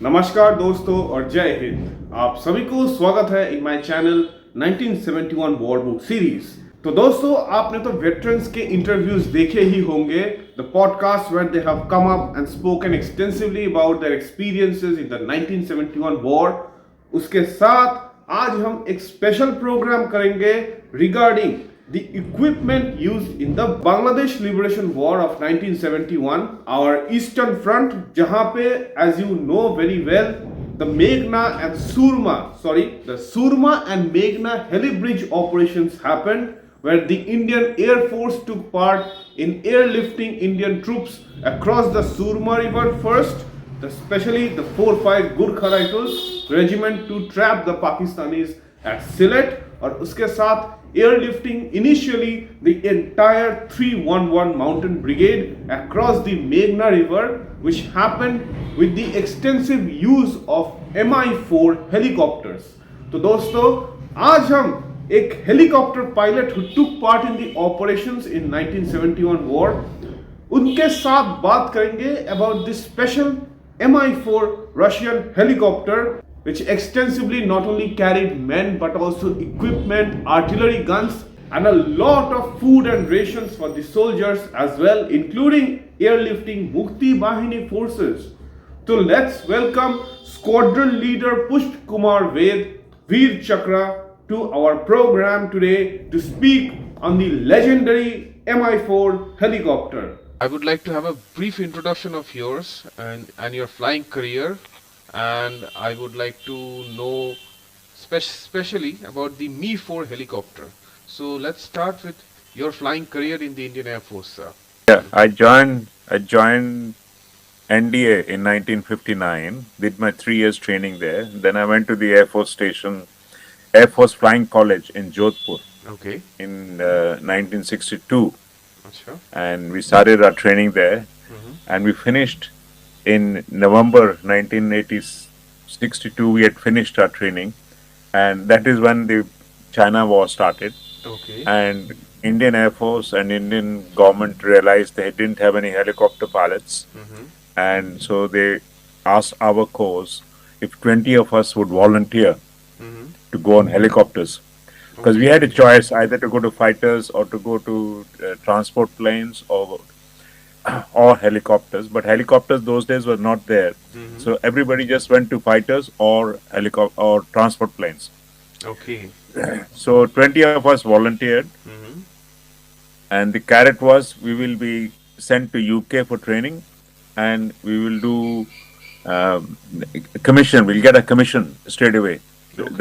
नमस्कार दोस्तों और जय हिंद। आप सभी को स्वागत है in my channel 1971 war book series. तो दोस्तों, आपने तो वेटरन्स के इंटरव्यूज देखे ही होंगे, the podcast where they have come up and spoken extensively about their experiences in the 1971 war. उसके साथ आज हम एक स्पेशल प्रोग्राम करेंगे regarding the equipment used in the Bangladesh Liberation War of 1971, our Eastern Front, जहां पे as you know very well, the Surma and Meghna heli bridge operations happened, where the Indian Air Force took part in airlifting Indian troops across the Surma River first, especially the 4-5 Gurkha Rifles regiment to trap the Pakistanis at Sylhet, और उसके साथ airlifting initially the entire 311 Mountain Brigade across the Meghna River, which happened with the extensive use of Mi-4 helicopters. तो दोस्तों, आज हम एक helicopter pilot who took part in the operations in 1971 war, उनके साथ बात करेंगे about this special Mi-4 Russian helicopter, which extensively not only carried men but also equipment, artillery guns, and a lot of food and rations for the soldiers as well, including airlifting Mukti Bahini forces. So let's welcome Squadron leader Pushp Kumar Vaid, Veer Chakra, to our program today to speak on the legendary Mi-4 helicopter. I would like to have a brief introduction of yours and your flying career, and I would like to know especially about the Mi-4 helicopter. So let's start with your flying career in the Indian Air Force, sir. Yeah, I joined NDA in 1959, did my 3 years training there. Then I went to the Air Force Station, Air Force Flying College in Jodhpur Okay. in 1962. Sure. And we started our training there, and we finished in November 1962. We had finished our training, and that is when the China war started. Okay. And Indian Air Force and Indian government realized they didn't have any helicopter pilots, and so they asked our corps if 20 of us would volunteer to go on helicopters, because we had a choice either to go to fighters or to go to transport planes or helicopters. But helicopters those days were not there, so everybody just went to fighters or transport planes. Okay. So 20 of us volunteered, and the carrot was we will be sent to UK for training, and we will do commission. We'll get a commission straight away.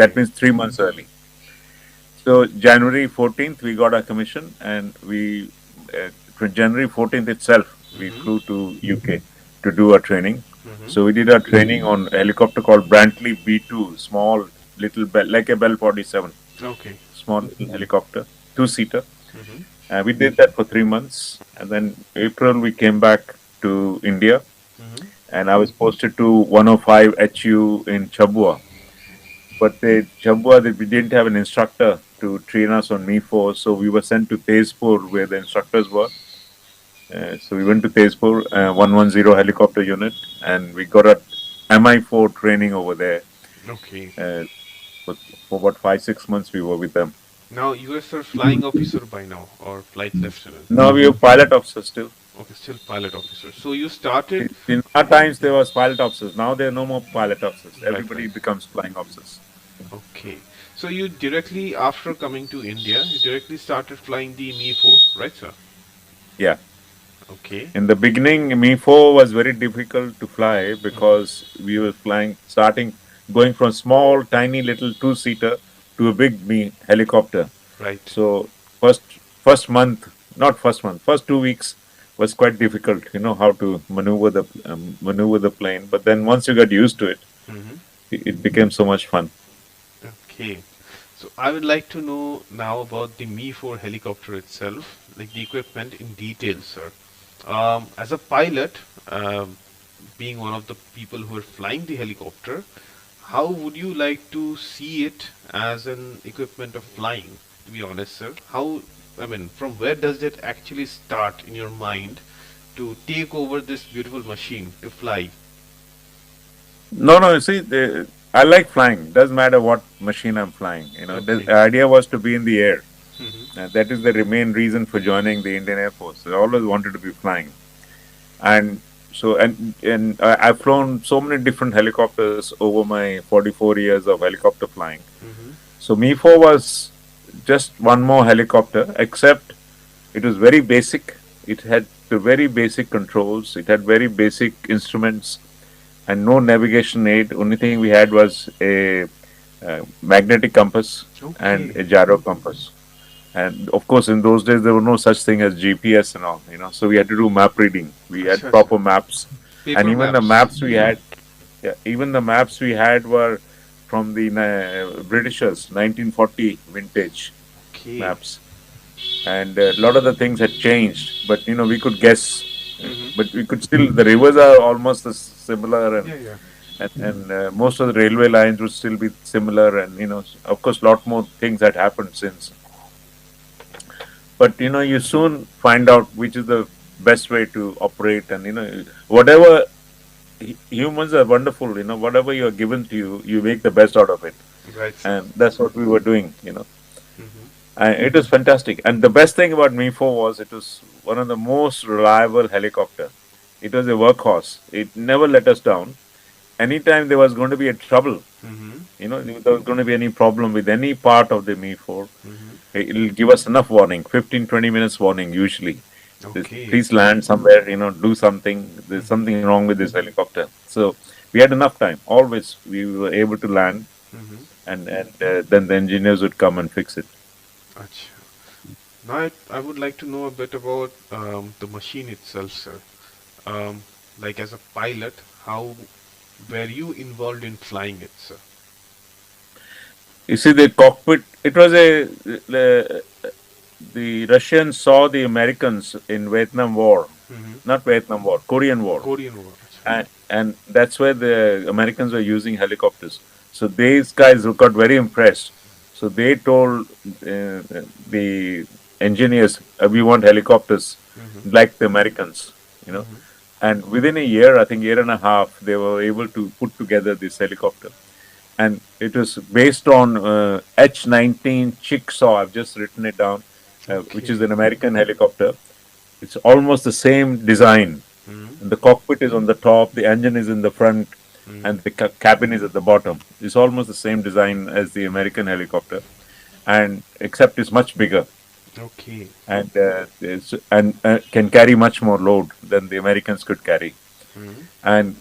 That means 3 months early. So January 14th we got our commission, and we for January 14th itself we flew to UK to do our training. So we did our training on a helicopter called Brantley B2, small little Bell, like a Bell 47. Okay. Small little helicopter, 2-seater. We did that for 3 months, and then April we came back to India, and I was posted to 105 HU in Chabua. But we didn't have an instructor to train us on Mi-4, so we were sent to Tezpur where the instructors were. So we went to Tezpur, 110 helicopter unit, and we got a Mi-4 training over there. Okay. For about 5-6 months we were with them. Now you are sir flying officer by now, or flight lieutenant? Now we are pilot officers still. Okay, still pilot officer. So you started. In our times there was pilot officers. Now there are no more pilot officers. Everybody becomes flying officers. Okay. So you directly after coming to India, you directly started flying the Mi-4, right, sir? Yeah. Okay. In the beginning, Mi-4 was very difficult to fly because we were going from small, tiny little 2-seater to a big helicopter. Right. So first 2 weeks was quite difficult. You know how to maneuver the plane. But then once you got used to it, it became so much fun. Okay. So I would like to know now about the Mi-4 helicopter itself, like the equipment in detail, sir. As a pilot, being one of the people who are flying the helicopter, how would you like to see it as an equipment of flying, to be honest, sir? From where does it actually start in your mind to take over this beautiful machine to fly? No, no. See, I like flying. Doesn't matter what machine I'm flying. The Okay. idea was to be in the air. Hmm. That is the main reason for joining the Indian Air Force. I always wanted to be flying, and I've flown so many different helicopters over my 44 years of helicopter flying. Hmm. So Mi-4 was just one more helicopter, except it was very basic. It had the very basic controls. It had very basic instruments and no navigation aid. Only thing we had was a magnetic compass and Okay. a gyro compass. And of course, in those days, there were no such thing as GPS and all. So we had to do map reading. We Acha, had acha. proper maps, and Paper even the maps. maps we had, yeah, even the maps we had were from the Britishers, 1940 vintage Okay. maps, and a lot of the things had changed. But we could guess, Hmm. but we could still. The rivers are almost similar, and Yeah, yeah. most of the railway lines would still be similar, and of course, lot more things had happened since. But you soon find out which is the best way to operate, and whatever humans are wonderful. Whatever you are given to you, you make the best out of it, Right, sir. and that's what we were doing. Hmm. And it was fantastic. And the best thing about Mi-4 was it was one of the most reliable helicopter. It was a workhorse. It never let us down. Anytime there was going to be a trouble, Hmm. if there was going to be any problem with any part of the Mi-4, Hmm. it'll give us enough warning, 15, 20 minutes warning usually. Okay. Please land somewhere, do something. There's something wrong with this helicopter. So we had enough time. Always we were able to land, Hmm. and then the engineers would come and fix it. Acha. Now I would like to know a bit about the machine itself, sir. Um, like as a pilot, how were you involved in flying it, sir? You see, the cockpit. It was the Russians saw the Americans in Vietnam War, Hmm. not Vietnam War, Korean War, Korean War. Acha. and that's where the Americans were using helicopters. So these guys got very impressed. So they told the engineers, "We want helicopters Hmm. like the Americans." You know, Hmm. and within a year, I think year and a half, they were able to put together this helicopter, and it was based on H-19 Chickasaw. I've just written it down, which is Okay. an American helicopter. It's almost the same design. Hmm. And the cockpit is on the top, the engine is in the front, Hmm. and the cabin is at the bottom. It's almost the same design as the American helicopter, and except it's much bigger Okay. and can carry much more load than the Americans could carry. Hmm. And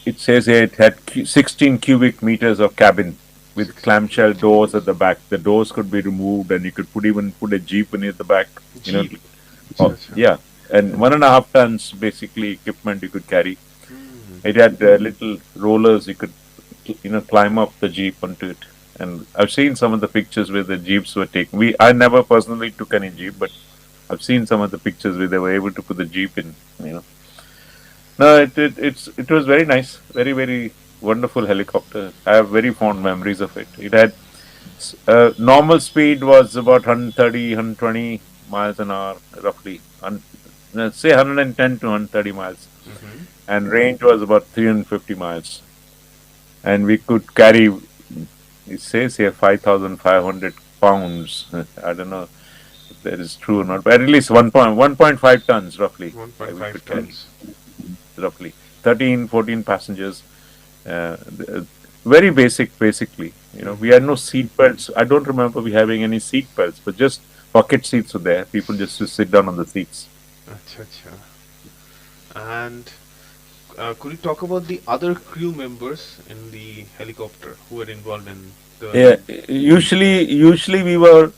it says here it had 16 cubic meters of cabin with 16 clamshell cubic doors meters. at the back. The doors could be removed, and you could even put a jeep in at the back. You know, Jeep. Acha, oh, acha. yeah, and 1.5 tons basically equipment you could carry. Hmm. It had little rollers you could climb up the jeep onto it. And I've seen some of the pictures where the jeeps were taken. I never personally took any jeep, but I've seen some of the pictures where they were able to put the jeep in. No, it was very nice, very very wonderful helicopter. I have very fond memories of it. It had normal speed was about 130, 120 miles an hour roughly. Say 110 to 130 miles, Hmm. and range was about 350 miles. And we could carry. It says here 5,500 pounds. I don't know if that is true or not, but at least 1.5 tons roughly. We 1.5 could carry tons. roughly 13, 14 passengers. Very basic, basically. We Hmm. had no seat belts. I don't remember we having any seat belts, but just pocket seats were there. People just to sit down on the seats. Acha, acha. And could you talk about the other crew members in the helicopter who were involved in the? Yeah, usually we were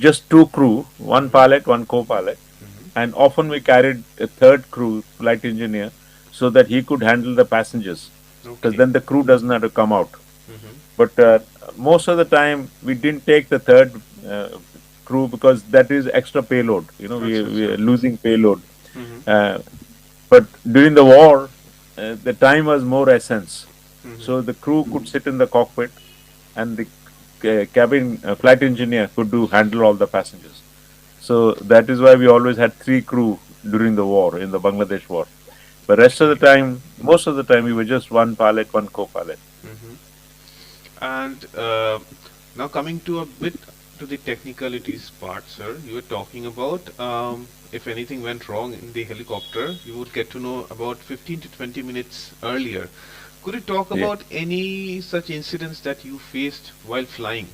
just two crew, one Hmm. pilot, one co-pilot, Hmm. and often we carried a third crew, flight engineer, so that he could handle the passengers, because Okay. then the crew doesn't have to come out. Hmm. But most of the time, we didn't take the third uh, crew because that is extra payload. Acha, We are acha. losing payload. Hmm. Uh, but during the war, the time was more essence. Hmm. So the crew could sit in the cockpit, and the cabin flight engineer could do handle all the passengers. So that is why we always had three crew during the war in the Bangladesh war. But rest of the time, most of the time, we were just one pilot, one co-pilot. And now coming to a bit to the technicalities part, sir, you were talking about if anything went wrong in the helicopter, you would get to know about 15 to 20 minutes earlier. Could you talk Yeah. about any such incidents that you faced while flying?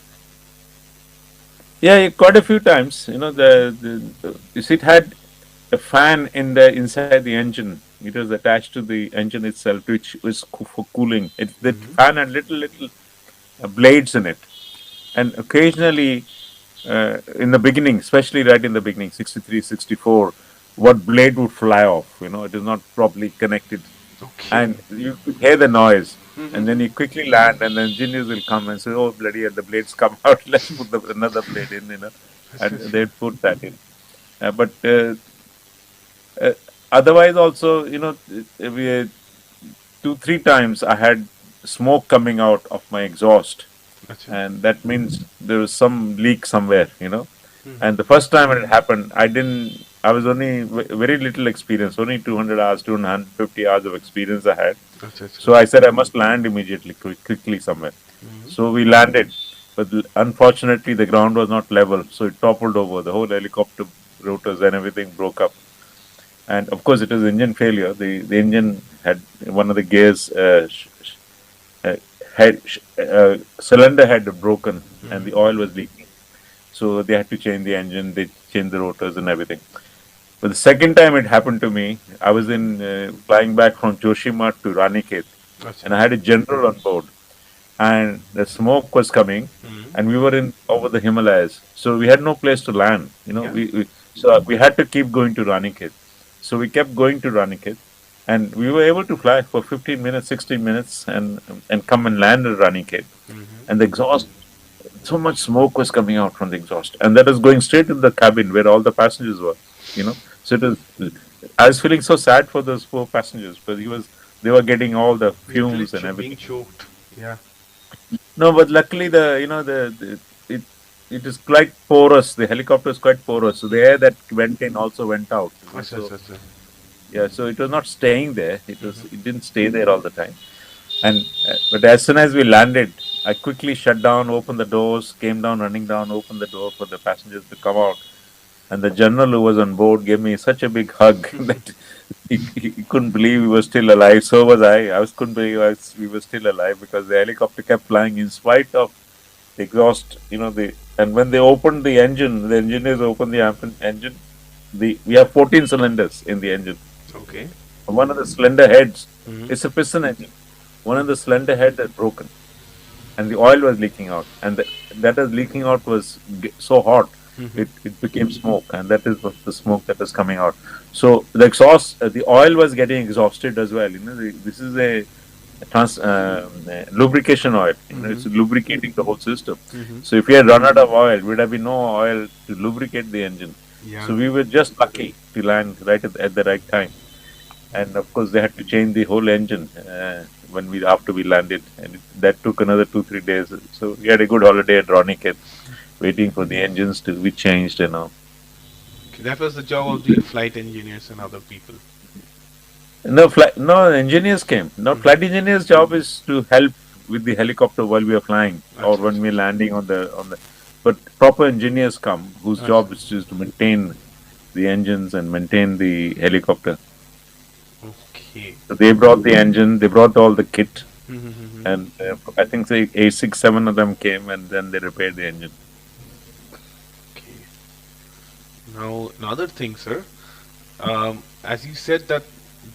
Yeah, quite a few times. You see, it had a fan in the inside the engine. It was attached to the engine itself, which was for cooling. The fan had little blades in it, and occasionally, in the beginning, especially right in the beginning, 63, 64, what blade would fly off. It is not properly connected, Okay. and you could hear the noise. And then you quickly land, and the engineers will come and say, "Oh, bloody hell, the blades come out. Let's put another blade in." And they'd put that in. But uh, otherwise, also, we 2, 3 times I had smoke coming out of my exhaust, Acha. and that means there was some leak somewhere. And the first time it happened, I was only very little experience, only 200 hours, 250 hours of experience I had. Acha, acha. So I said I must land immediately, quickly somewhere. So we landed, but unfortunately the ground was not level, so it toppled over. The whole helicopter rotors and everything broke up. And of course, it was engine failure. The engine had one of the gears uh, cylinder had broken, and the oil was leaking. So they had to change the engine. They changed the rotors and everything. But the second time it happened to me, I was in flying back from Joshima to Ranikhet, Acha. and I had a general on board, and the smoke was coming, and we were in over the Himalayas, so we had no place to land. Yeah. So we had to keep going to Ranikhet. So we kept going to Ranikhet, and we were able to fly for 15 minutes, 16 minutes, and come and land at Ranikhet. And the exhaust, so much smoke was coming out from the exhaust, and that was going straight in the cabin where all the passengers were. So it was. I was feeling so sad for those poor passengers because they were getting all the Literally fumes and being everything. choked. Yeah. No, but luckily it is quite porous. The helicopter is quite porous, so the air that went in also went out. Acha, So acha, acha. yeah, so it was not staying there. It didn't stay there all the time. And but as soon as we landed, I quickly shut down, opened the doors, came down, running down, opened the door for the passengers to come out. And the general who was on board gave me such a big hug that he couldn't believe we were still alive. So was I. Couldn't believe we were still alive because the helicopter kept flying in spite of the exhaust. And when they opened the engine, the engineers opened the engine. We have 14 cylinders in the engine. Okay. One of the cylinder heads, it's a piston engine. One of the cylinder head had broken, and the oil was leaking out, and that was leaking out was so hot, it became smoke, and that is what the smoke that was coming out. So the exhaust, the oil was getting exhausted as well. This is a lubrication oil. It's lubricating the whole system. So if we had run out of oil, we'd have been no oil to lubricate the engine. Yeah. So we were just lucky to land right at the right time. And of course, they had to change the whole engine after we landed, and that took another 2, 3 days. So we had a good holiday at Roniket, waiting for the engines to be changed. Okay, that was the job of the flight engineers and other people. No, engineers came. No, flight engineers' job is to help with the helicopter while we are flying or when we are landing on the. But proper engineers come, whose job is just to maintain the engines and maintain the helicopter. Okay. So they brought the engine, they brought all the kit, and I think say 6, 7 of them came, and then they repaired the engine. Okay. Now another thing, sir. As you said that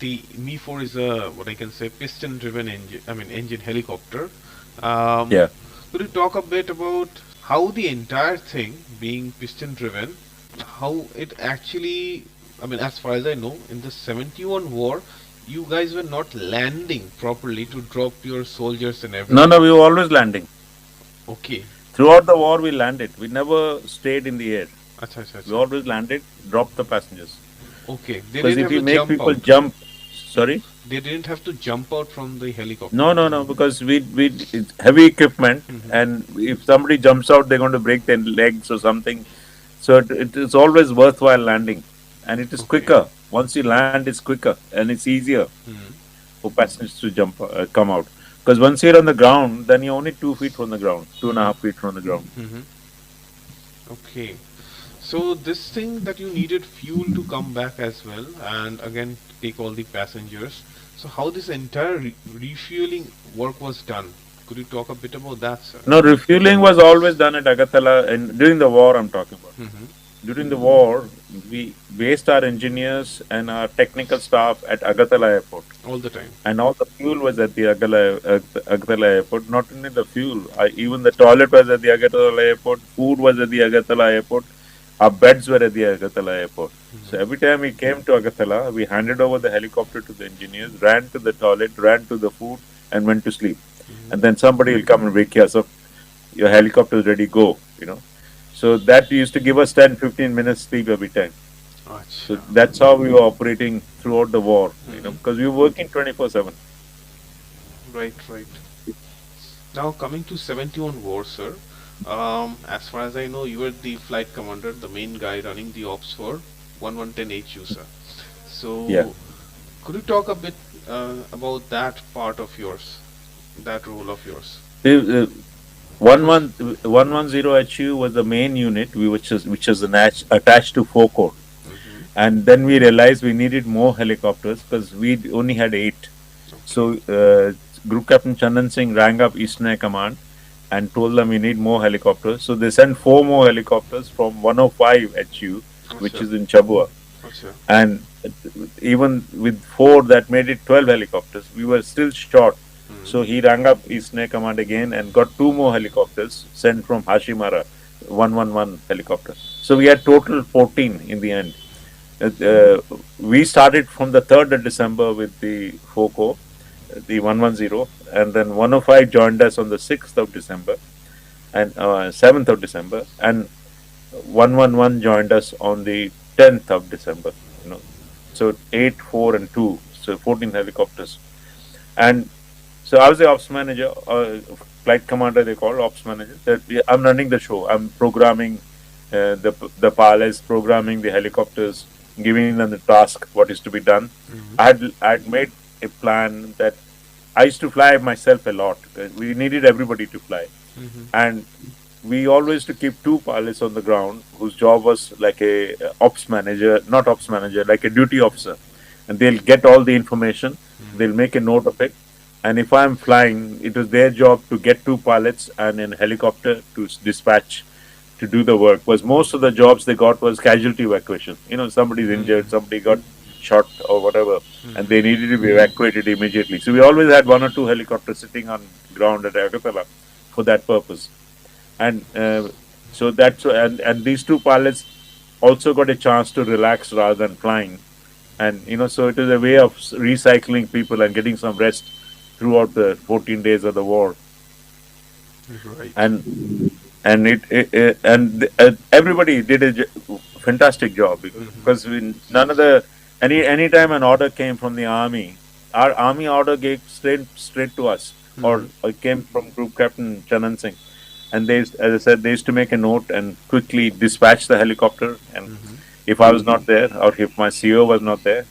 the Mi-4 is a what I can say piston-driven engine. I mean engine helicopter. Yeah. Could you talk a bit about how the entire thing, being piston-driven, how it actually? I mean, as far as I know, in the 71 war, you guys were not landing properly to drop your soldiers and everything. No, we were always landing. Okay. Throughout the war, we landed. We never stayed in the air. Acha, acha, We acha. always landed, dropped the passengers. Okay. They Because didn't if have you to make jump people out. jump, sorry? They didn't have to jump out from the helicopter. No, because it's heavy equipment, and if somebody jumps out, they're going to break their legs or something. So it is always worthwhile landing, and it is Okay. quicker. Once you land, it's quicker and it's easier Hmm. for passengers to come out. Because once you're on the ground, then you're only 2 feet from the ground, two and a Hmm. half feet from the ground. Hmm. Okay. So this thing that you needed fuel to come back as well, and again take all the passengers. So how this entire refueling work was done? Could you talk a bit about that, sir? No, refueling was always done at Agatala, and during the war, I'm talking about. Mm-hmm. During the war, we based our engineers and our technical staff at Agatala Airport. All the time. And all the fuel was at the Agatala Airport. Not only the fuel, even the toilet was at the Agatala Airport, food was at the Agatala Airport, our beds were at the Agatala Airport. So Mm-hmm. every time we came to Agatala, we handed over the helicopter to the engineers, ran to the toilet, ran to the food, and went to sleep. Mm-hmm. And then somebody will come and wake us up. Your helicopter is ready, go. So that used to give us 10-15 minutes sleep every time. So Acha. that's how we were operating throughout the war, Mm-hmm. because we were working 24/7. Right, right. Now coming to 71 war, sir. As far as I know, you were the flight commander, the main guy running the ops for 1110 HU, sir. Yeah. So could you talk a bit about that part of yours, that role of yours? The, 110 HU was the main unit, which was attached to 4 corps. Mm-hmm. And then we realized we needed more helicopters because we only had 8. Okay. So Group Captain Chandan Singh rang up Eastern Air Command and told them we need more helicopters. So they sent 4 more helicopters from 105 HU, which Acha. is in Chabua. Acha. And even with 4, that made it 12 helicopters. We were still short. So Mm-hmm. he rang up Eastern Air Command again and got 2 more helicopters sent from Hashimara, 111 helicopter. So we had total 14 in the end. We started from the 3rd of December with the FOCO, the 110, and then 105 joined us on the 6th of December and 7th of December, and 111 joined us on the 10th of December. You know, so 8, 4, and 2, so 14 helicopters. And so I was the ops manager, flight commander they call ops manager. I'm running the show. I'm programming the pilots, programming the helicopters, giving them the task, what is to be done. Mm-hmm. I had made a plan that I used to fly myself a lot. We needed everybody to fly, Mm-hmm. and we always to keep 2 pilots on the ground whose job was like a ops manager, not ops manager, like a duty officer, and they'll get all the information. They'll make a note of it, and if I'm flying, it was their job to get 2 pilots and a helicopter to dispatch to do the work. Was most of the jobs they got was casualty evacuation. Somebody's injured, somebody got shot or whatever, and Mm-hmm. they needed to be evacuated immediately. So we always had 1 or 2 helicopters sitting on ground at Agatala for that purpose. And so that's and these 2 pilots also got a chance to relax rather than flying. And so it is a way of recycling people and getting some rest throughout the 14 days of the war. Right. And everybody did a fantastic job, Mm-hmm. because none of the anytime an order came from the army, our army order gave straight to us, or Mm-hmm. it came from Group Captain Chanan Singh, and as I said, they used to make a note and quickly dispatch the helicopter. And Mm-hmm. if I was not there, or if my CO was not there,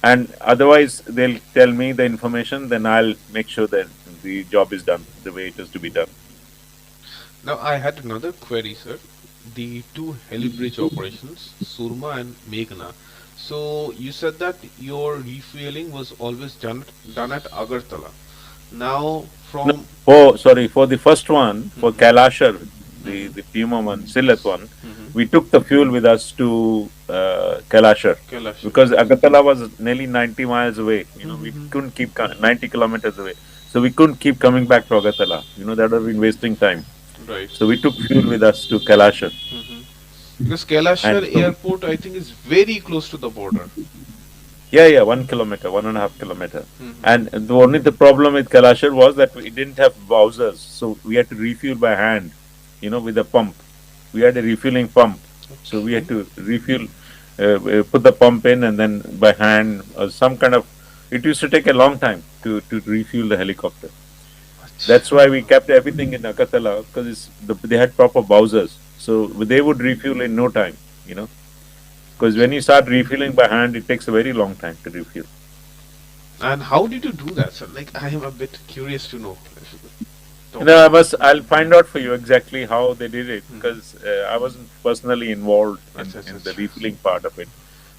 and otherwise they'll tell me the information, then I'll make sure that the job is done the way it is to be done. Now I had another query, sir. The two heli bridge operations, Surma and Meghna. So you said that your refueling was always done at Agartala. Now No, from for the first one, for Mhm, Kailashar, mhm, the Puma one, Sylhet one, mhm. we took the fuel with us to Kailashar, Kailash. because Agartala was nearly 90 miles away. We Mhm. couldn't keep 90 kilometers away. So we couldn't keep coming back to Agartala. That would have been wasting time. Right. So we took fuel with us to Kailashar. Mhm. Because Kailashar And so, airport, I think, is very close to the border. yeah, 1 kilometer, 1.5 kilometer. Mhm. And the problem with Kailashar was that we didn't have Bowsers. So we had to refuel by hand, with a pump. We had a refueling pump. So we had Okay. to refuel, put the pump in, and then by hand, some kind of. It used to take a long time to refuel the helicopter. That's why we Acha. kept everything in Agatala, because they had proper Bowsers. So they would refuel in no time. Because when you start refilling by hand, it takes a very long time to refill. And how did you do that, sir? Like, I am a bit curious to know. If you could You talk know, about it. I'll find out for you exactly how they did it Mhm. because I wasn't personally involved Yes, yes, in yes. the refilling part of it.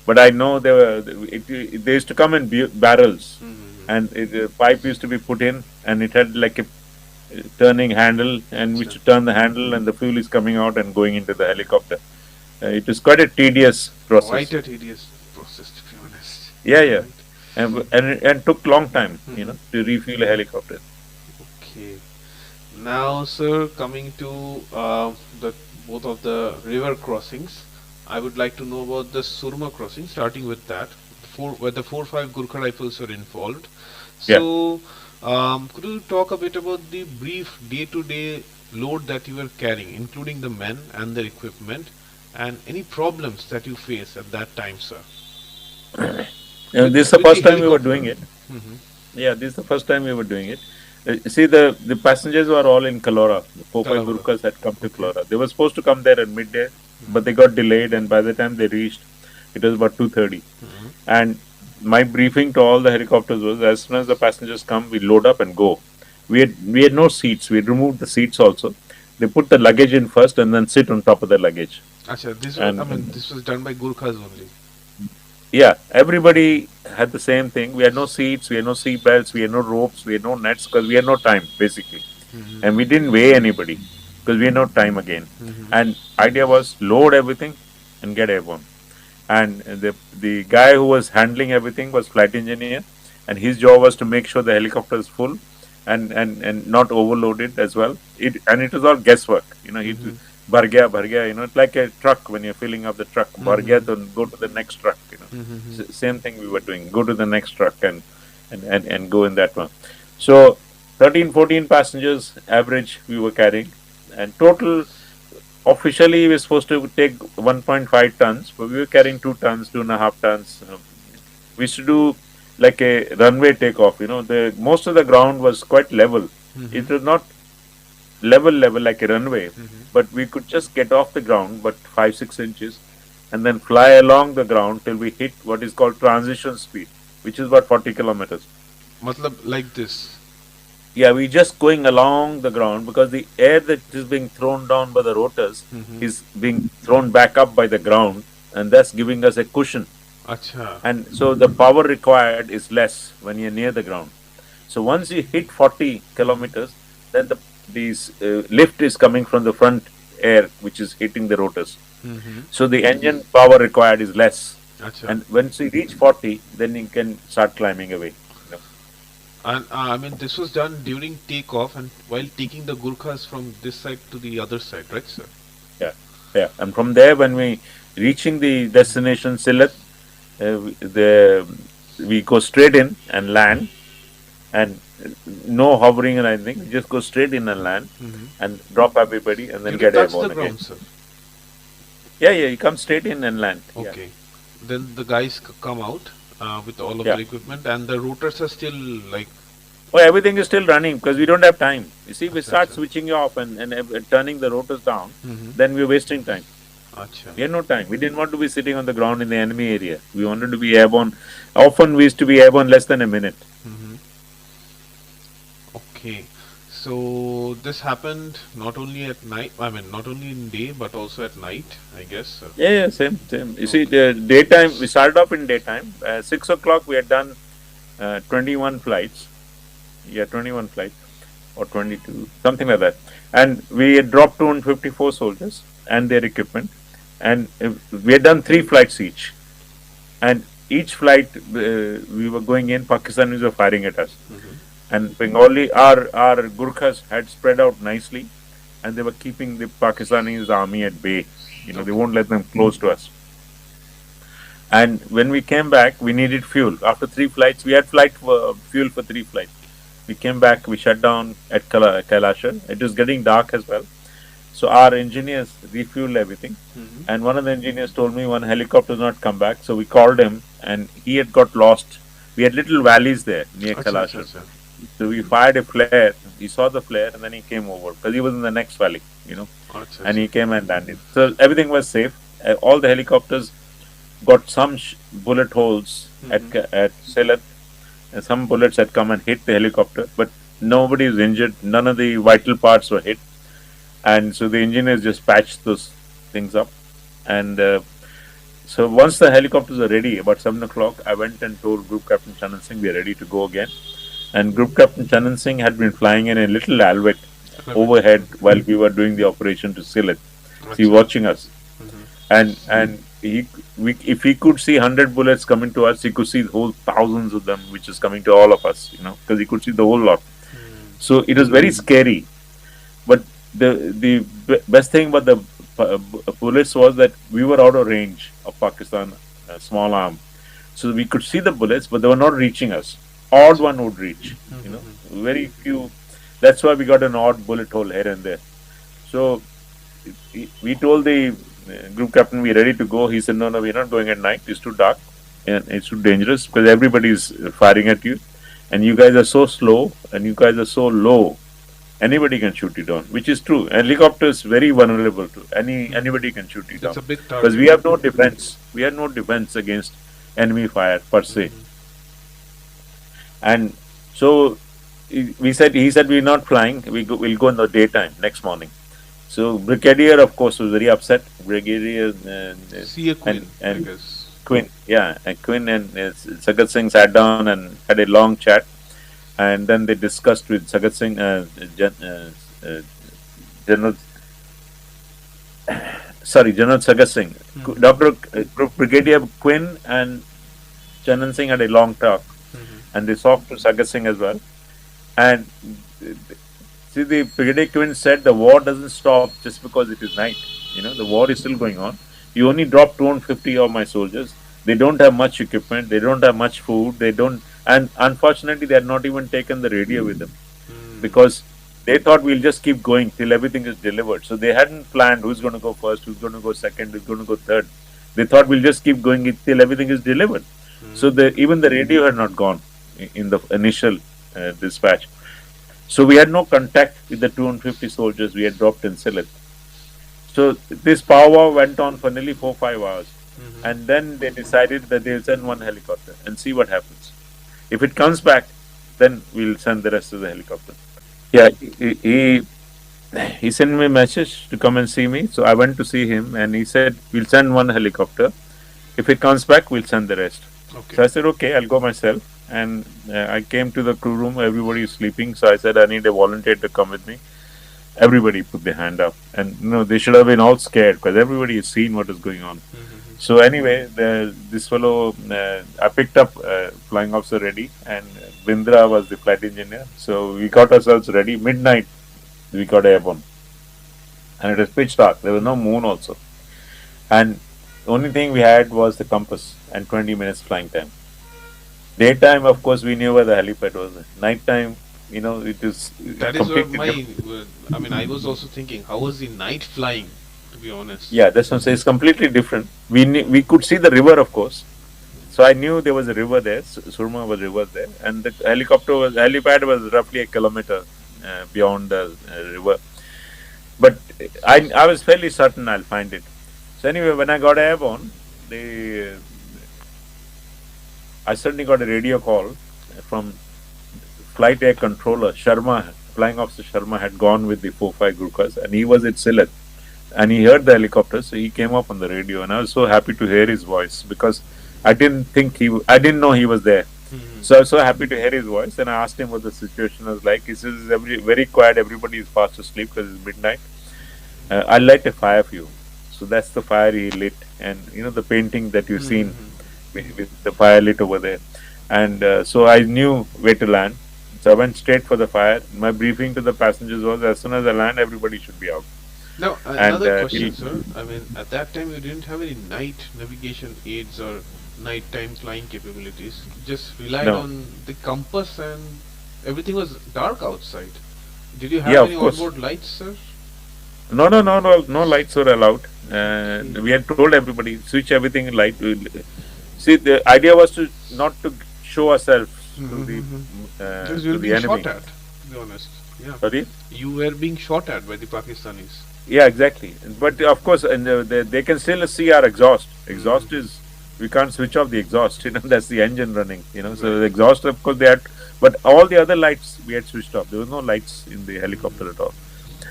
But I know they used to come in barrels, Mm-hmm. and the pipe used to be put in, and it had like a turning handle, and we Acha. should turn the handle, and the fuel is coming out and going into the helicopter. It was quite a tedious Quite process. a tedious process, to be honest. Yeah, yeah, Right. and took long time, Mm-hmm. to refuel a helicopter. Okay. Now, sir, coming to the both of the river crossings, I would like to know about the Surma crossing. Starting with that, where the 4-5 Gurkha rifles were involved. Yeah. So, could you talk a bit about the brief day-to-day load that you were carrying, including the men and their equipment, and any problems that you faced at that time, sir, This is the with the first time we were helicopter? doing it. Mm-hmm. Yeah, this is the first time we were doing it. See, the passengers were all in Kalora. The 4-5 Talavera. Gurkhas had come to Okay. Kalora. They were supposed to come there at midday, but they got delayed, and by the time they reached, it was about 2:30. Mm-hmm. And my briefing to all the helicopters was, as soon as the passengers come, we load up and go. We had no seats. We had removed the seats also. They put the luggage in first and then sit on top of the luggage. Acha, And this was done by Gurkhas only. yeah, everybody had the same thing. We had no seats, we had no seat belts, we had no ropes, we had no nets because we had no time basically, Mm-hmm. and we didn't weigh anybody because we had no time again. Mm-hmm. And idea was load everything and get airborne. And the guy who was handling everything was flight engineer, and his job was to make sure the helicopter is full and not overloaded as well. It was all guesswork. He Mm-hmm. bhar gaya. It's like a truck when you're filling up the truck. Bhar gaya, Mm-hmm. then go to the next truck. Mm-hmm. Same thing we were doing. Go to the next truck and go in that one. So 13, 14 passengers average we were carrying, and total officially we're supposed to take 1.5 tons, but we were carrying 2 tons, 2.5 tons. We used to do like a runway takeoff. The most of the ground was quite level. Mm-hmm. It was not level like a runway, Mm-hmm. but we could just get off the ground, but 5-6 inches, and then fly along the ground till we hit what is called transition speed, which is about 40 kilometers. Matlab, like this. Yeah, we just going along the ground because the air that is being thrown down by the rotors Mm-hmm. is being thrown back up by the ground, and thus giving us a cushion. Acha. And so the power required is less when you're near the ground. So once you hit 40 kilometers, then the lift is coming from the front air, which is hitting the rotors. Mm-hmm. So the engine power required is less. Acha. And once you reach 40, then you can start climbing away. And I mean, this was done during takeoff and while taking the Gurkhas from this side to the other side, right, sir? Yeah, yeah. And from there, when we reaching the destination Sylhet, we go straight in and land, and no hovering or anything. We just go straight in and land Mm-hmm. and drop everybody and then You didn't get touch the airborne again. ground, sir. Yeah, yeah. You come straight in and land. Yeah, Okay. Then the guys come out with all of yeah. their equipment, and the rotors are still like. Oh, everything is still running because we don't have time. You see, we Acha, start acha. switching off and turning the rotors down, Mm-hmm. then we're wasting time. Acha. We had no time. We didn't want to be sitting on the ground in the enemy area. We wanted to be airborne. Often we used to be airborne less than a minute. Mm-hmm. Okay. So this happened not only at night, I mean, not only in day, but also at night, I guess, sir. Yeah, yeah, same. You see, the daytime, we started off in daytime. 6 o'clock, we had done 21 flights. Yeah, 21 flights or 22, something like that. And we had dropped 254 soldiers and their equipment. And we had done 3 flights each. And each flight, we were going in, Pakistanis were firing at us. Mm-hmm. And Bengali, our Gurkhas had spread out nicely, and they were keeping the Pakistanis army at bay. They won't let them close to us. And when we came back, we needed fuel. After 3 flights, we had fuel for 3 flights. We came back, we shut down at Kailasha. It was getting dark as well. So our engineers refueled everything. Mm-hmm. And one of the engineers told me one helicopter did not come back. So we called him, and he had got lost. We had little valleys there near Acha, Kailasha. acha, acha. So we fired a flare. He saw the flare and then he came over because he was in the next valley, Acha, and acha. he came and landed. So everything was safe. All the helicopters got some bullet holes Mm-hmm. at Sylhet. And some bullets had come and hit the helicopter, but nobody is injured. None of the vital parts were hit, and so the engineers just patched those things up. And so once the helicopters were ready, about 7 o'clock, I went and told Group Captain Chanan Singh we are ready to go again. And Group Captain Chanan Singh had been flying in a little Alvet I love it. overhead while we were doing the operation to Sylhet. So he That's was watching us, mm-hmm. and if he could see 100 bullets coming to us, he could see the whole thousands of them, which is coming to all of us, because he could see the whole lot. So it was very scary. But the best thing about the bullets was that we were out of range of Pakistan small arm, so we could see the bullets, but they were not reaching us. Odd one would reach, very few. That's why we got an odd bullet hole here and there. So we told the group captain we're ready to go. He said, no, we're not going at night. It's too dark and it's too dangerous because everybody's firing at you, and you guys are so slow and you guys are so low. Anybody can shoot you down, which is true. Helicopter is very vulnerable to anybody can shoot you It's down a big because target. we have no defense. We have no defense against enemy fire per se. And so he said we're not flying. We'll go in the daytime next morning. So Brigadier, of course, was very upset. Brigadier See a queen, I and guess. Quinn, yeah, and Quinn and Sagat Singh sat down and had a long chat, and then they discussed with Sagat Singh, General, General Sagat Singh, Doctor Brigadier Quinn and Chanan Singh had a long talk, and they talked to Sagat Singh as well, and see, the Brigadier Quinn said the war doesn't stop just because it is night. The war is still going on. You only drop 250 of my soldiers. They don't have much equipment. They don't have much food. They don't, and unfortunately, they had not even taken the radio with them because they thought we'll just keep going till everything is delivered. So they hadn't planned who's going to go first, who's going to go second, who's going to go third. They thought we'll just keep going till everything is delivered. So even the radio had not gone in the initial dispatch. So we had no contact with the 250 soldiers we had dropped in Sylhet. So this powwow went on for nearly 4-5 hours. And then they decided that they'll send one helicopter and see what happens. If it comes back, then we'll send the rest of the helicopter. Yeah, he sent me a message to come and see me. So I went to see him and he said, we'll send one helicopter. If it comes back, we'll send the rest. Okay. So I said, okay, I'll go myself. And I came to the crew room. Everybody is sleeping. So I said, I need a volunteer to come with me. Everybody put their hand up. And, they should have been all scared because everybody has seen what is going on. So anyway, this fellow, I picked up flying officer ready, and Bindra was the flight engineer. So we got ourselves ready. Midnight, we got airborne. And it was pitch dark. There was no moon also. And the only thing we had was the compass and 20 minutes flying time. Daytime, of course, we knew where the helipad was. Nighttime, it is That is what completely my, I was also thinking, how was the night flying, to be honest? Yeah, that's what I'm saying. It's completely different. We could see the river, of course. So I knew there was a river there. Surma was river there, and the helipad was roughly a kilometer beyond the river. But I was fairly certain I'll find it. So anyway, when I got airborne, I suddenly got a radio call from flight air controller Sharma. Flying officer Sharma had gone with the 4-5 Gurkhas, and he was at Sylhet. And he heard the helicopter, so he came up on the radio, and I was so happy to hear his voice because I didn't know he was there. So I was so happy to hear his voice, and I asked him what the situation was like. He says, very quiet, everybody is fast asleep because it's midnight. I'll light a fire for you. So that's the fire he lit, and the painting that you've seen with the fire lit over there. And so I knew where to land. So I went straight for the fire. My briefing to the passengers was, as soon as I land, everybody should be out. Now, another question, sir. At that time, you didn't have any night navigation aids or nighttime flying capabilities. You just relied on the compass, and everything was dark outside. Did you have any onboard lights, sir? No lights were allowed. We had told everybody, switch everything in light. See, the idea was not to show ourselves to the enemy. Shot at, to be honest. Yeah. Sorry? You were being shot at by the Pakistanis. Yeah, exactly. But of course, and they can still see our exhaust. Exhaust is we can't switch off the exhaust. That's the engine running. So the exhaust, of course, they had, but all the other lights we had switched off. There was no lights in the helicopter at all.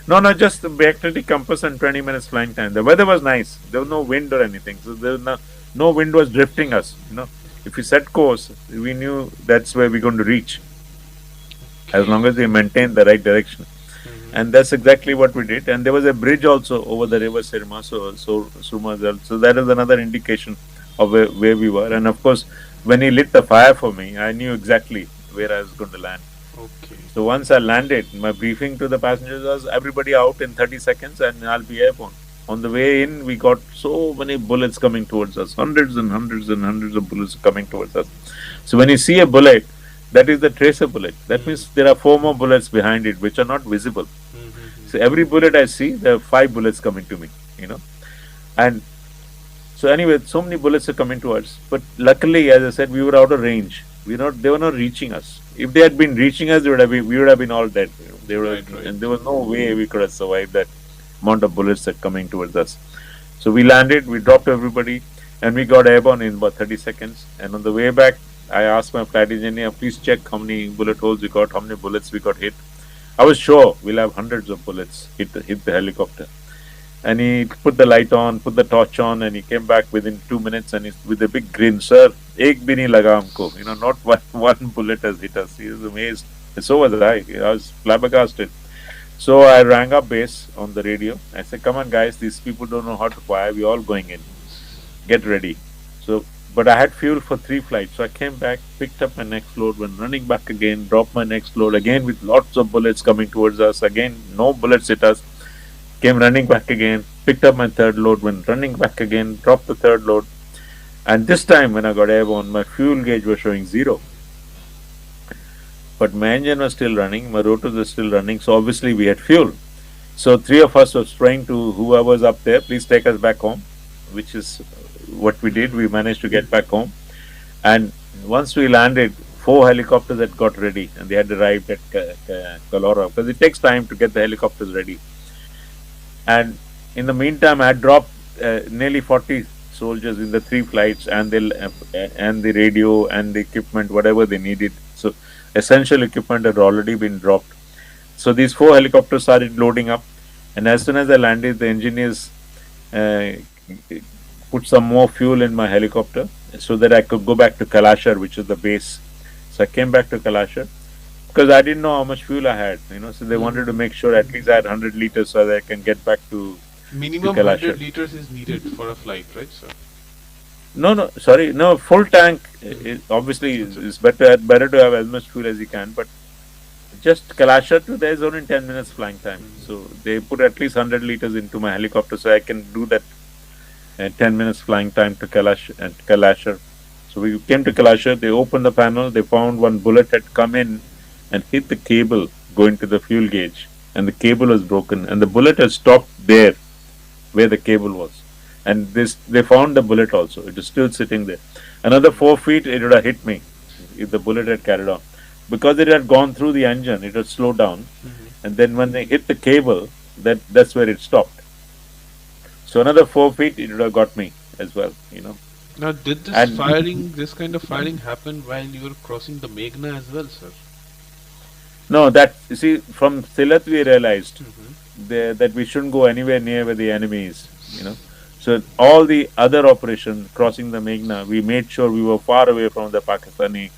No, no, just the magnetic compass and 20 minutes flying time. The weather was nice. There was no wind or anything. So there was no wind was drifting us. If we set course, we knew that's where we're going to reach, as long as we maintain the right direction. And that's exactly what we did. And there was a bridge also over the river Surma, Surma. So that is another indication of where we were. And of course, when he lit the fire for me, I knew exactly where I was going to land. Okay. So once I landed, my briefing to the passengers was everybody out in 30 seconds and I'll be airborne. On the way in, we got so many bullets coming towards us, hundreds and hundreds and hundreds of bullets coming towards us. So when you see a bullet, that is the tracer bullet. That means there are 4 more bullets behind it which are not visible. So every bullet I see, there are 5 bullets coming to me, And so anyway, so many bullets are coming towards. But luckily, as I said, we were out of range. They were not reaching us. If they had been reaching us, we would have been all dead. And there was no way we could have survived that amount of bullets that coming towards us. So we landed, we dropped everybody, and we got airborne in about 30 seconds. And on the way back, I asked my flight engineer, please check how many bullet holes we got, how many bullets we got hit. I was sure we'll have hundreds of bullets hit the helicopter. And he put the light on, put the torch on, and he came back within 2 minutes and with a big grin, sir, ek bhi nahi laga humko. Not one bullet has hit us. He was amazed. And so was I. I was flabbergasted. So I rang up base on the radio. I said, come on guys, these people don't know how to fire. We're all going in. Get ready. But I had fuel for 3 flights. So I came back, picked up my next load, went running back again, dropped my next load again with lots of bullets coming towards us. Again, no bullets hit us. Came running back again, picked up my 3rd load, went running back again, dropped the 3rd load. And this time when I got airborne, my fuel gauge was showing 0. But my engine was still running, my rotors were still running, so obviously we had fuel. So 3 of us were praying to whoever's up there, please take us back home, which is what we did. We managed to get back home. And once we landed, 4 helicopters had got ready and they had arrived at Kalora, because it takes time to get the helicopters ready. And in the meantime, I had dropped nearly 40 soldiers in the 3 flights and the radio and the equipment, whatever they needed. So essential equipment had already been dropped. So these 4 helicopters started loading up, and as soon as I landed, the engineers put some more fuel in my helicopter so that I could go back to Kalashar, which is the base. So I came back to Kalashar because I didn't know how much fuel I had, so they wanted to make sure at least I had 100 liters so that I can get back to Minimum to 100 liters is needed for a flight, right, sir? No, full tank obviously is better to have as much fuel as you can, but just Kalashar to there is only 10 minutes flying time. So they put at least 100 liters into my helicopter so I can do that 10 minutes flying time to Kalashar. So we came to Kalashar, they opened the panel, they found one bullet had come in and hit the cable going to the fuel gauge, and the cable was broken, and the bullet had stopped there where the cable was. And they found the bullet also. It is still sitting there. Another 4 feet, it would have hit me if the bullet had carried on. Because it had gone through the engine, it had slowed down. And then when they hit the cable, that's where it stopped. So another 4 feet, it would have got me as well, Now, did this kind of firing happen while you were crossing the Meghna as well, sir? No, you see, from Silat we realized that we shouldn't go anywhere near where the enemy is, So all the other operations crossing the Meghna, we made sure we were far away from the Pakistani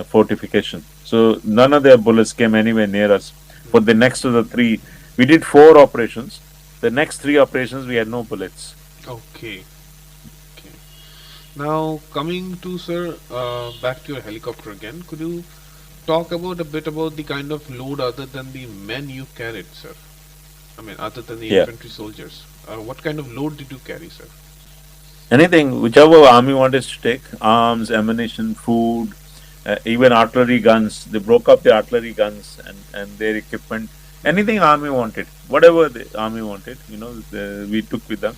fortification. So none of their bullets came anywhere near us. For the next of the 3, we did 4 operations. The next 3 operations, we had no bullets. Okay. Now, coming to, sir, back to your helicopter again, could you talk a bit about the kind of load other than the men you carried, sir? I mean, other than the infantry soldiers. What kind of load did you carry, sir? Anything, whichever army wanted to take, arms, ammunition, food, even artillery guns. They broke up the artillery guns and their equipment. Anything army wanted, whatever the army wanted, we took with them.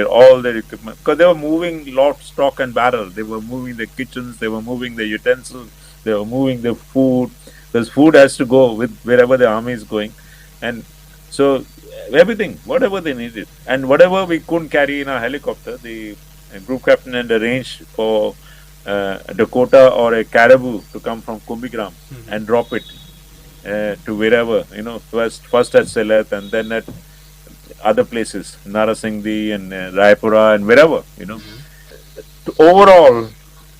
All their equipment, because they were moving lock, stock and barrel. They were moving the kitchens, they were moving the utensils, they were moving the food. Because food has to go with wherever the army is going, and so everything, whatever they needed, and whatever we couldn't carry in our helicopter, the a group captain had arranged for a Dakota or a caribou to come from Kumbigram and drop it to wherever, first at Sylhet and then at other places, Narasingdi and Raipura and wherever. Overall,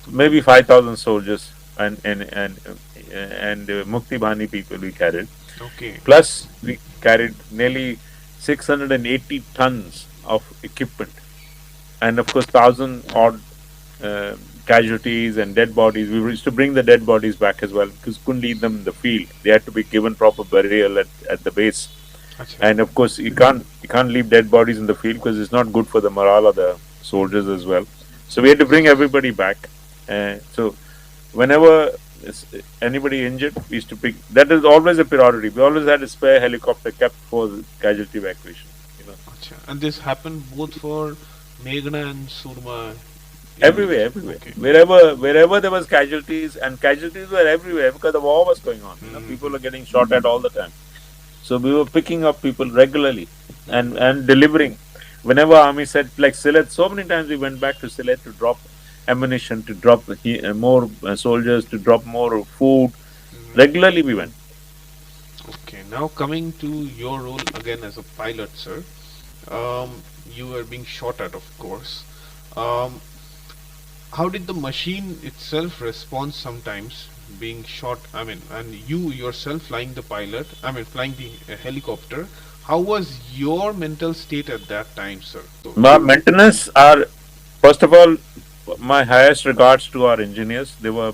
maybe 5,000 soldiers and Mukti Bhani people we carried. Okay. Plus, we carried nearly 680 tons of equipment, and of course, 1,000 odd casualties and dead bodies. We used to bring the dead bodies back as well because couldn't leave them in the field. They had to be given proper burial at the base. Achha. And of course, you can't leave dead bodies in the field because it's not good for the morale of the soldiers as well. So we had to bring everybody back. So whenever anybody injured, we used to pick. That is always a priority. We always had a spare helicopter kept for the casualty evacuation. Achha. And this happened both for Meghna and Surma. Everywhere. Okay. Wherever there was casualties, and casualties were everywhere because the war was going on. People were getting shot at all the time. So we were picking up people regularly and delivering. Whenever army said, like Sylhet, so many times we went back to Sylhet to drop ammunition, to drop more soldiers, to drop more food. Regularly we went. Okay, now coming to your role again as a pilot, sir. You were being shot at, of course. How did the machine itself respond sometimes being shot? I mean, and you yourself flying the pilot, flying the helicopter. How was your mental state at that time, sir? My maintenance are, first of all, my highest regards to our engineers. They were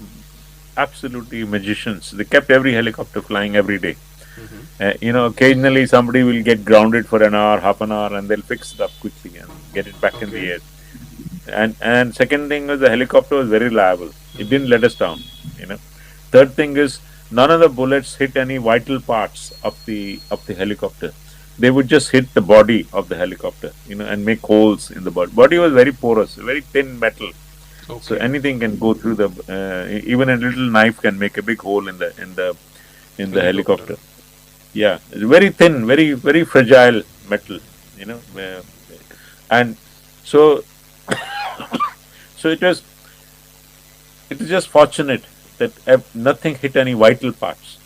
absolutely magicians. They kept every helicopter flying every day. Occasionally somebody will get grounded for an hour, half an hour, and they'll fix it up quickly and get it back in the air. And second thing is the helicopter was very reliable. It didn't let us down. Third thing is none of the bullets hit any vital parts of the helicopter. They would just hit the body of the helicopter, and make holes in the body. Body was very porous, very thin metal. Okay. So anything can go through even a little knife can make a big hole in the helicopter. Yeah, it's very thin, very very fragile metal, and so so it is just fortunate that nothing hit any vital parts.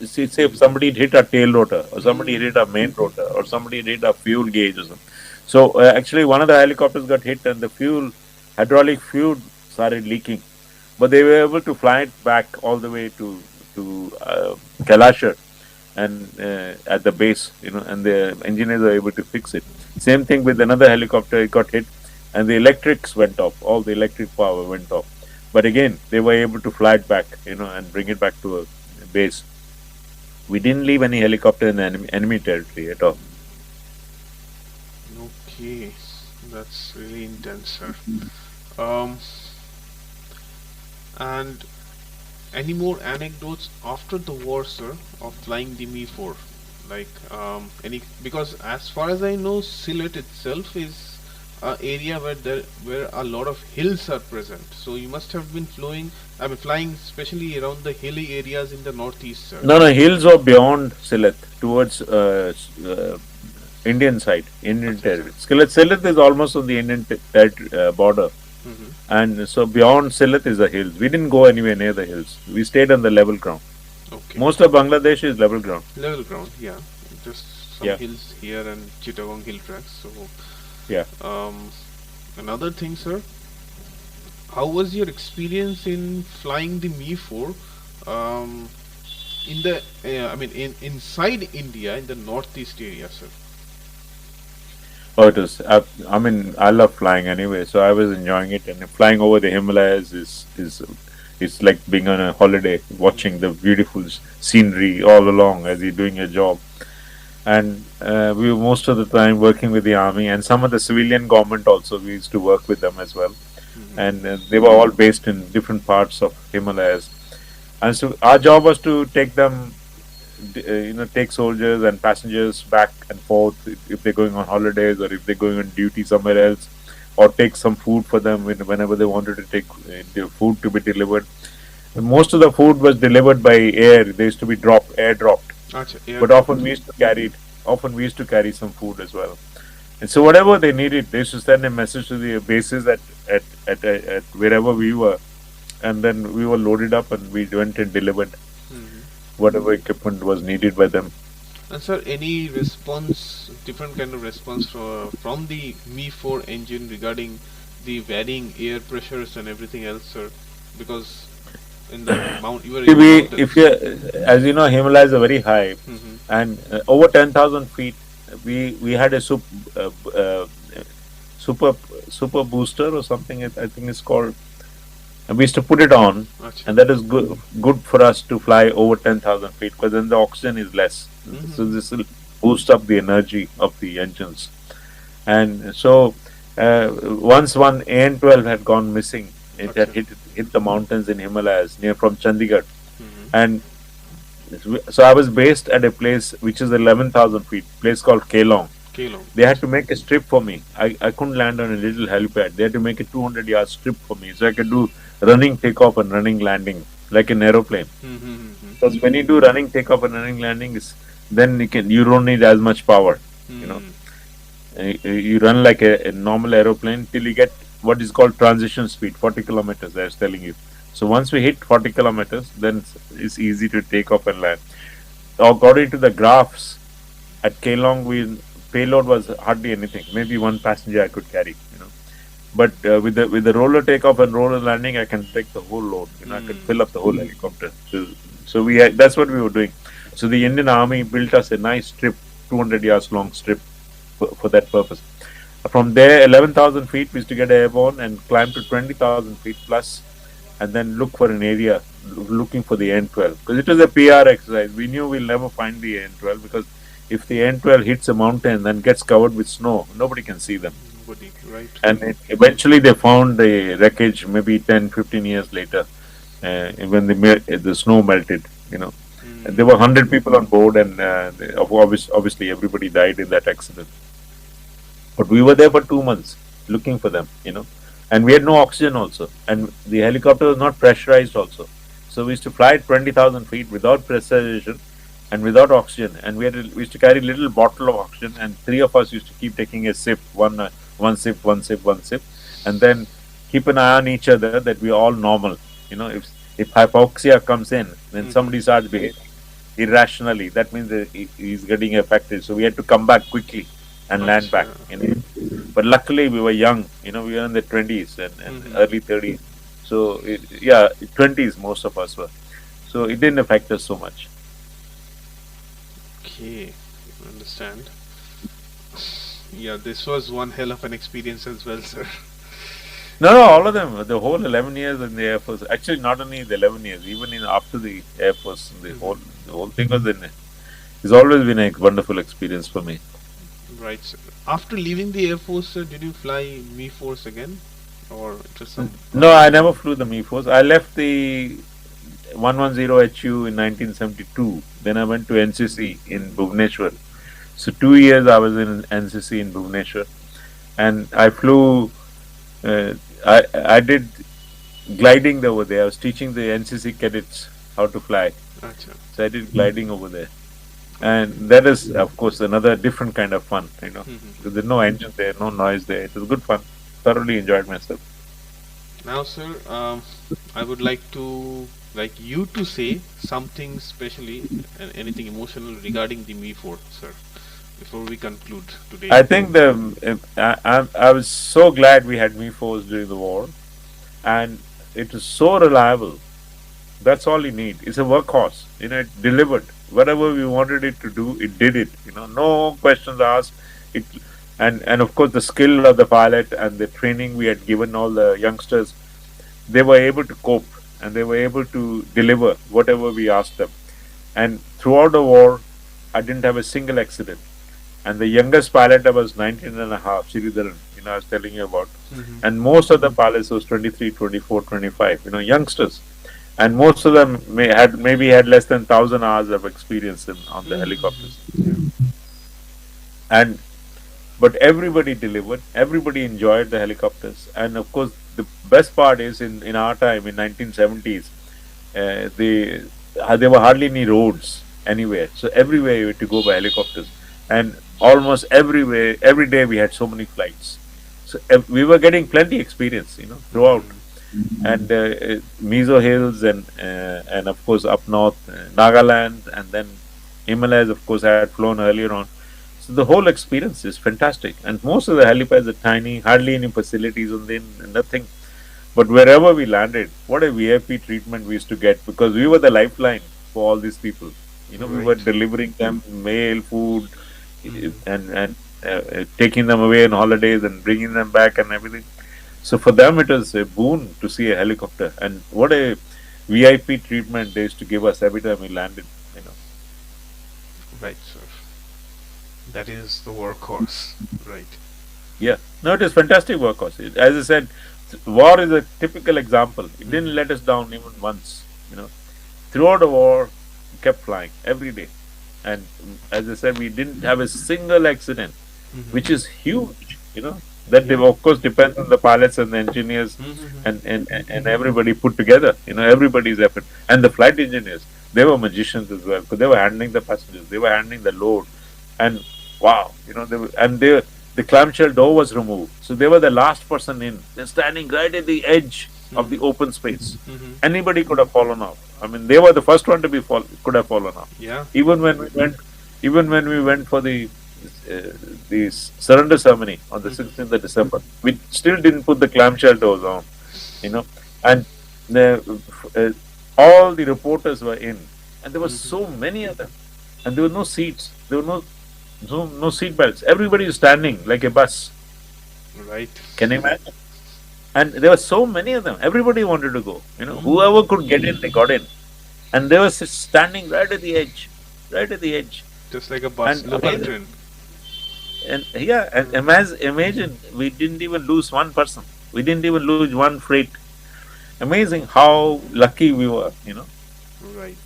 Say if somebody hit a tail rotor, or somebody hit a main rotor, or somebody hit a fuel gauge or something. So actually one of the helicopters got hit and the hydraulic fluid started leaking, but they were able to fly it back all the way to Kailashar and at the base, and the engineers were able to fix it. Same thing with another helicopter, it got hit and the electrics went off, all the electric power went off. But again, they were able to fly it back, and bring it back to a base. We didn't leave any helicopter in enemy territory at all. Okay, that's really intense, sir. And any more anecdotes after the war, sir, of flying the Mi-4? Like because as far as I know, Sylhet itself is an area where a lot of hills are present. So you must have been flying especially around the hilly areas in the northeast, sir. No, hills are beyond Sylhet, towards Indian side, Indian territory. Sylhet is almost on the Indian border. And so beyond Sylhet is the hills. We didn't go anywhere near the hills. We stayed on the level ground. Okay. Most of Bangladesh is level ground. Level ground, yeah. Just some hills here and Chittagong hill tracks. So yeah. Another thing, sir. How was your experience in flying the Mi-4 in the inside India in the northeast area, sir? Oh, it was. I love flying anyway, so I was enjoying it. And flying over the Himalayas is like being on a holiday, watching the beautiful scenery all along as you're doing your job. And we were most of the time working with the army and some of the civilian government also. We used to work with them as well, and they were all based in different parts of Himalayas. And so our job was to take them. Take soldiers and passengers back and forth if they're going on holidays or if they're going on duty somewhere else, or take some food for them whenever they wanted to take their food to be delivered. And most of the food was delivered by air. They used to be air dropped. But often we used to carry some food as well. And so whatever they needed, they used to send a message to the bases at wherever we were, and then we were loaded up and we went and delivered Hmm. whatever equipment was needed by them. And sir, any response, different kind of response from the Mi-4 engine regarding the varying air pressures and everything else, sir? Because in the you were in the If mountains. you, as you know, Himalayas are very high, Hmm. and over 10,000 feet, we had a super super booster or something. I think it's called. And we used to put it on, Acha. and that is good for us to fly over 10,000 feet because then the oxygen is less. So Hmm. this will boost up the energy of the engines. And so once one AN-12 had gone missing, it had Acha. hit the mountains in Himalayas near from Chandigarh, Hmm. and so I was based at a place which is 11,000 feet, place called Kelong. Kilo. They had to make a strip for me. I couldn't land on a little helipad. They had to make a 200-yard strip for me so I could do running takeoff and running landing like an aeroplane. Hmm. Because when you do running takeoff and running landing, then you don't need as much power. You know, Hmm. you run like a normal aeroplane till you get what is called transition speed, 40 kilometers. I was telling you. So once we hit 40 kilometers, then it's easy to take off and land. According to the graphs, at Kelong, payload was hardly anything. Maybe one passenger I could carry. But with the roller takeoff and roller landing, I can take the whole load. I can Hmm. fill up the whole helicopter. So that's what we were doing. So the Indian Army built us a nice strip, 200 yards long strip for that purpose. From there, 11,000 feet, we used to get airborne and climb to 20,000 feet plus, and then look for an area, looking for the N12. Because it was a PR exercise. We knew we'll never find the N12 because if the N12 hits a mountain and gets covered with snow, nobody can see them. Body, right. And eventually they found the wreckage maybe 10, 15 years later when the snow melted. And there Hmm. were 100 people on board, and obviously everybody died in that accident. But we were there for 2 months looking for them. And we had no oxygen also. And the helicopter was not pressurized also. So we used to fly at 20,000 feet without pressurization and without oxygen. And we used to carry a little bottle of oxygen, and three of us used to keep taking a sip, one sip, one sip, one sip, and then keep an eye on each other that we're all normal. If hypoxia comes in, then Hmm. somebody starts behaving irrationally. That means that he's getting affected. So we had to come back quickly and land back. Acha. But luckily we were young. We were in the 20s and Hmm. early 30s. So yeah, 20s most of us were. So it didn't affect us so much. Okay, understand. Yeah, this was one hell of an experience as well, sir. No, no, all of them. The whole 11 years in the Air Force. Actually, not only the 11 years, even in after the Air Force, Hmm. the whole thing was in. It's always been a wonderful experience for me. Right, sir. After leaving the Air Force, sir, did you fly Mi-4s again? Or it was some No, other I engine? never flew the Mi-4s. I left the 110HU in 1972. Then I went to NCC in Bhubaneswar. So 2 years I was in NCC in Bhubaneswar, and I flew. Uh, I did gliding over there. I was teaching the NCC cadets how to fly. Acha. So I did gliding over there, and Okay. that is of course another different kind of fun. Hmm. Because there's no engine there, no noise there. It was good fun. Thoroughly enjoyed myself. Now, sir, I would like you to say something specially and anything emotional regarding the Mi-4, sir, before we conclude today. I think I was so glad we had Mi-4s during the war, and it was so reliable. That's all you need. It's a workhorse. It delivered whatever we wanted it to do. It did it. No questions asked. It and of course the skill of the pilot and the training we had given all the youngsters. They were able to cope and they were able to deliver whatever we asked them. And throughout the war, I didn't have a single accident. And the youngest pilot I was 19 and a half, Sridharan, I was telling you about. Hmm. And most of the pilots was 23, 24, 25, youngsters. And most of them maybe had less than 1,000 hours of experience on the Hmm. helicopters. Yeah. And but everybody delivered, everybody enjoyed the helicopters. And of course, the best part is in our time in 1970s, there were hardly any roads anywhere. So everywhere you had to go by helicopters. and almost every day we had so many flights. So we were getting plenty experience, throughout. And Mizo Hills and of course up north, Nagaland, and then Himalayas. Of course, I had flown earlier on. So the whole experience is fantastic. And most of the helipads are tiny, hardly any facilities on them, nothing. But wherever we landed, what a VIP treatment we used to get, because we were the lifeline for all these people. We were Right. delivering them mail, food, Mm-hmm. and taking them away on holidays and bringing them back and everything. So for them, it was a boon to see a helicopter. And what a VIP treatment they used to give us every time we landed. You know. Right, sir. That is the workhorse. Right. Yeah. No, it is fantastic workhorse. As I said, war is a typical example. It didn't let us down even once. Throughout the war, we kept flying every day. And as I said, we didn't have a single accident, Mm-hmm. which is huge. That Yeah. of course depends on the pilots and the engineers Mm-hmm. and everybody put together. Everybody's effort. And the flight engineers, they were magicians as well, because they were handling the passengers, they were handling the load, and wow, the clamshell door was removed, so they were the last person in. They're standing right at the edge of the open space. Mm-hmm. Anybody could have fallen off. I mean, they were the first one to could have fallen off. Yeah. Even when we went for the surrender ceremony on the 16th of December, we still didn't put the clamshell doors on, and the, all the reporters were in, and there were so many of them, and there were no seats, there were no seat belts. Everybody is standing like a bus. Right. Can you imagine? And there were so many of them. Everybody wanted to go. Whoever could get in, they got in, and they were standing right at the edge, right at the edge. Just like a bus, And local amazing. train. And yeah, and imagine we didn't even lose one person. We didn't even lose one freight. Amazing how lucky we were. Right.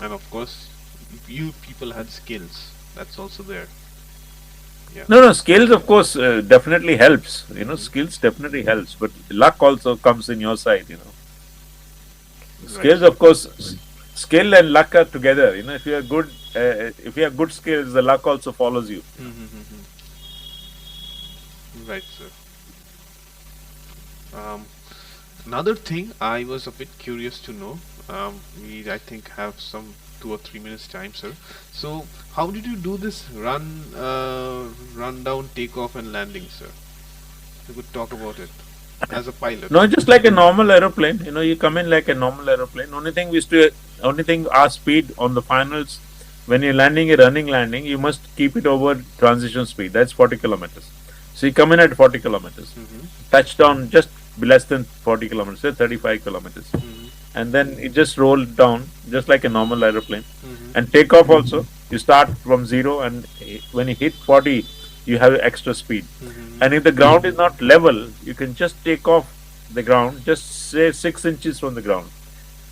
And of course, you people had skills. That's also there. Yeah. No, skills of course definitely helps. Skills definitely helps, but luck also comes in your side. Right. Skills, of course, skill and luck are together. If you are good, if you have good skills, the luck also follows you. Mm-hmm. Right, sir. Um, Another thing I was a bit curious to know. We I think have some 2 or 3 minutes time, sir. So how did you do this run down, takeoff and landing, sir? You could talk about it as a pilot. No, just like a normal aeroplane. You come in like a normal aeroplane. Only thing, our speed on the finals, when you're landing a running landing, you must keep it over transition speed. That's 40 kilometers. So you come in at 40 kilometers, Mm-hmm. touchdown just less than 40 kilometers, say 35 kilometers, Mm-hmm. and then it just rolls down just like a normal aeroplane. Mm-hmm. And takeoff also, you start from zero, and when you hit 40, you have extra speed. Mm-hmm. And if the ground is not level, you can just take off the ground, just say 6 inches from the ground,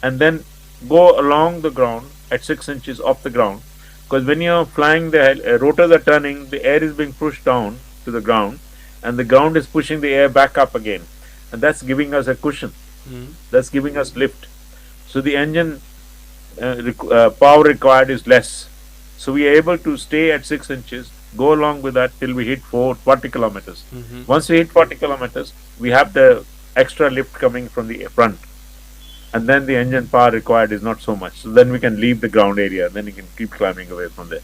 and then go along the ground at 6 inches off the ground. Because when you're flying, the rotors are turning, the air is being pushed down to the ground, and the ground is pushing the air back up again, and that's giving us a cushion. Mm-hmm. That's giving us lift. So the engine power required is less. So we are able to stay at 6 inches, go along with that till we hit 40 kilometers. Mm-hmm. Once we hit 40 kilometers, we have the extra lift coming from the front, and then the engine power required is not so much. So then we can leave the ground area, and then you can keep climbing away from there.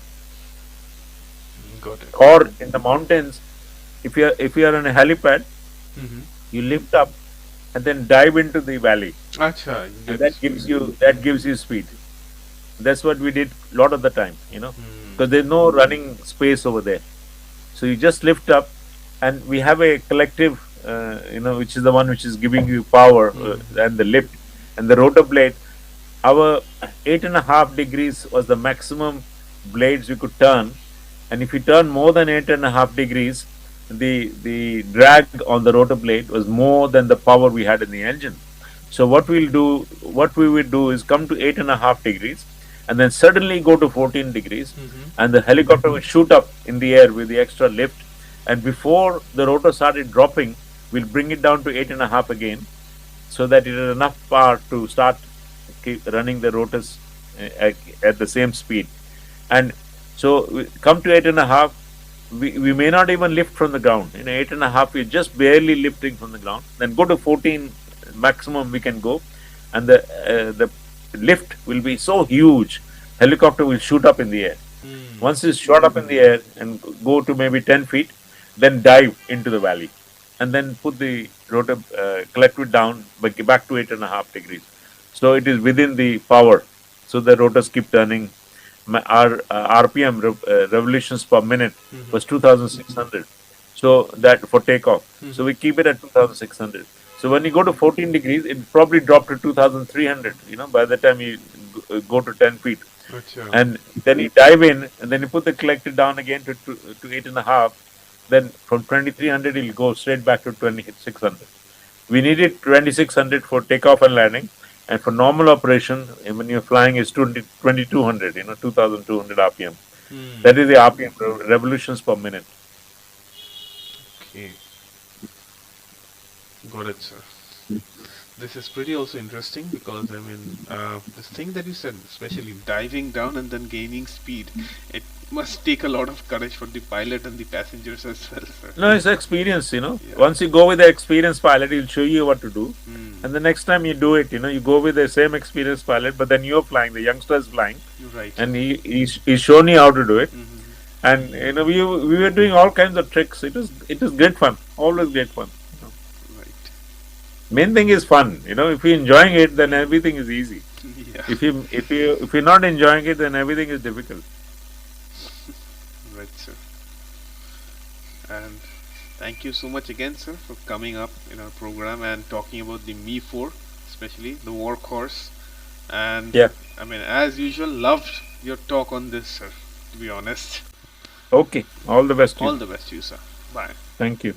Got it. Or in the mountains, if you are on a helipad, Mm-hmm. you lift up and then dive into the valley, Acha, you and get that gives you speed. That's what we did a lot of the time, Mm. because there's no running space over there. So you just lift up, and we have a collective, which is the one which is giving you power, and the lift and the rotor blade. Our 8.5 degrees was the maximum blades we could turn, and if you turn more than 8.5 degrees, the drag on the rotor blade was more than the power we had in the engine. So what we would do is come to 8.5 degrees, and then suddenly go to 14 degrees, Mm-hmm. and the helicopter will shoot up in the air with the extra lift. And before the rotor started dropping, we'll bring it down to 8.5 again, so that it has enough power to start keep running the rotors at the same speed. And so we come to 8.5, we may not even lift from the ground. 8.5, we're just barely lifting from the ground. Then go to 14, maximum we can go, and the lift will be so huge, helicopter will shoot up in the air. Once it's shot up in the air and go to maybe 10 feet, then dive into the valley, and then put the rotor, collect it down, but back to 8.5 degrees. So it is within the power. So the rotors keep turning. Our RPM, revolutions per minute, was 2,600. So that for takeoff. So we keep it at 2,600. So when you go to 14 degrees, it probably dropped to 2,300. By the time you go to 10 feet. Acha. And then you dive in, and then you put the collector down again to 8.5. Then from 2,300, you'll go straight back to 2,600. We needed 2,600 for takeoff and landing, and for normal operation, when you're flying, is 2,200. 2,200 RPM. That is the RPM, revolutions per minute. Okay. Got it, sir. This is pretty also interesting because this thing that you said, especially diving down and then gaining speed, it must take a lot of courage for the pilot and the passengers as well, sir. No, it's experience. Yeah. Once you go with the experienced pilot, he'll show you what to do. And the next time you do it, you go with the same experienced pilot, but then you're flying, the youngster is flying, Right. and he's shown you how to do it. And we were doing all kinds of tricks. It was great fun, always great fun. Right. Main thing is fun. If you're enjoying it, then everything is easy. Yeah. If you're not enjoying it, then everything is difficult. Right, sir. And thank you so much again, sir, for coming up in our program and talking about the Mi-4, especially the workhorse. And Yeah. As usual, loved your talk on this, sir, to be honest. Okay. All the best to All you. the best to you, sir. Bye. Thank you.